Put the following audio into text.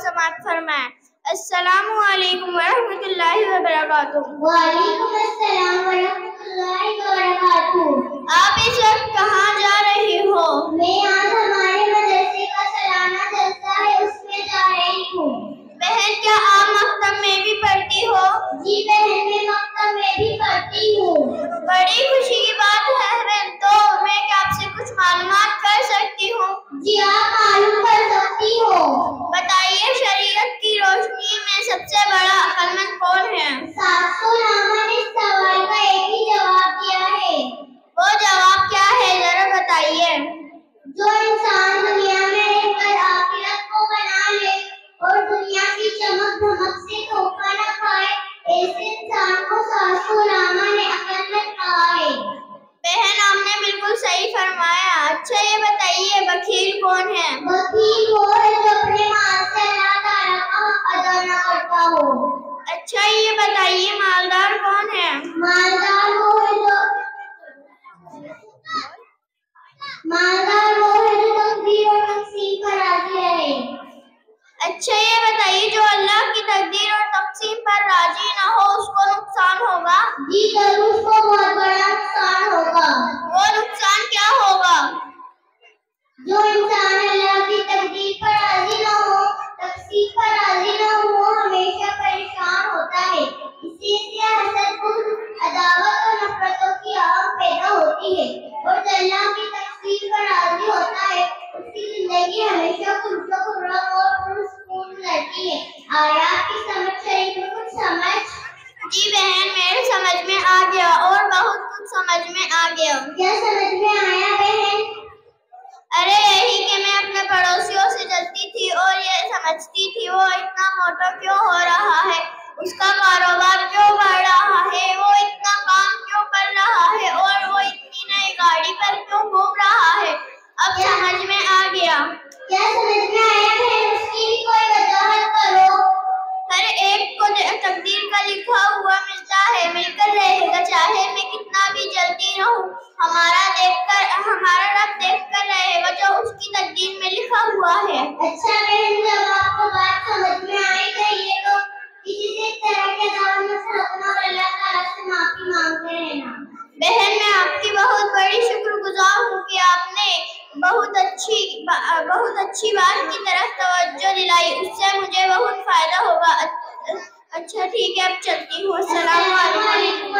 समाअत फरमाएं। अस्सलामु अलैकुम वरहमतुल्लाहि वबरकातुहू। वालेकुम अस्सलाम वरहमतुल्लाहि वबरकातुहू। आप इस वक्त कहाँ जा रही हो? मैं आज हमारे मदरसे का सालाना जलसा है, उसमें जा रही हूँ। बहन, क्या आप मकतब में भी पढ़ती हो? जी बहन, मैं मकतब में भी पढ़ती हूँ। बड़ी खुशी की बात है बहन। तो मैं क्या आपसे कुछ मालूमात कर सकती हूँ? जी, आप मालूम कर सकती हो। बताइए, शरीयत की रोशनी में सबसे बड़ा अक्लमंद कौन है? सासुनामा ने इस सवाल का एक ही जवाब दिया है। वो जवाब क्या है, जरा बताइए। जो इंसान दुनिया में रहकर आखिरत को बना ले और दुनिया की चमक धमक से धोखा न खाए, ऐसे इंसान को सासुनामा ने अक्लमंद कहा है। बहन, आपने बिल्कुल सही फरमाया। अच्छा, ये बताइए, वकील कौन है? वकील वो है जो अपने माल से अल्लाह ताला का हक अदा न करता हो। अच्छा, ये बताइए, मालदार कौन है? मालदार वो है जो तकदीर और तकसीम पर राजी रहे। अच्छा, ये बताइए, जो अल्लाह की तकदीर और तकसीम पर राजी ना हो, उसको नुकसान होगा? जी जरूर, उसको बहुत बड़ा नुकसान होगा। वो नुकसान क्या होगा? जो इंसान अल्लाह की तकदीर पर राजी ना हो, तकसीम पर राजी ना हो, वो हमेशा परेशान होता है। इसी से हसद, अदावत और नफरतों की आग पैदा होती है। और जो अल्लाह की तकदीर पर राजी होता है, उसकी जिंदगी हमेशा खुर्रम और पुरसुकून रहती है। आया आपकी समझ शरीफ में कुछ समझ? जी बहन, मेरे समझ में आ गया और बहुत कुछ समझ में आ गया। क्या समझ में आया बहन? अरे यही कि मैं अपने पड़ोसियों से जलती थी और ये समझती थी वो इतना मोटा क्यों हो रहा है, उसका कारोबार क्यों बढ़ रहा है, वो इतना काम क्यों कर रहा है और वो इतनी नई गाड़ी पर क्यों घूम रहा है। अब समझ में आ गया। क्या समझ में आया बहन? उसकी भी कोई वजाहत करो। हर एक को तकदीर का लिखा हुआ मिलता है, मिलकर रहेगा, चाहे मैं कितना भी जलती रहूं। हमारा रब देखकर रहेगा जो उसकी तकदीर में लिखा हुआ है। अच्छा बहन, जब आपको बात समझ में आई गई है तो किसी से तरह के दावत में फरकना और अल्लाह ताला से माफी मांगते रहना। बहन, मैं आपकी बहुत बड़ी शुक्रगुजार हूँ कि आपने बहुत अच्छी बात की तरफ तवज्जो दिलाई, उससे मुझे बहुत फायदा होगा। अच्छा ठीक है, अब चलती हूँ। अस्सलाम वालेकुम।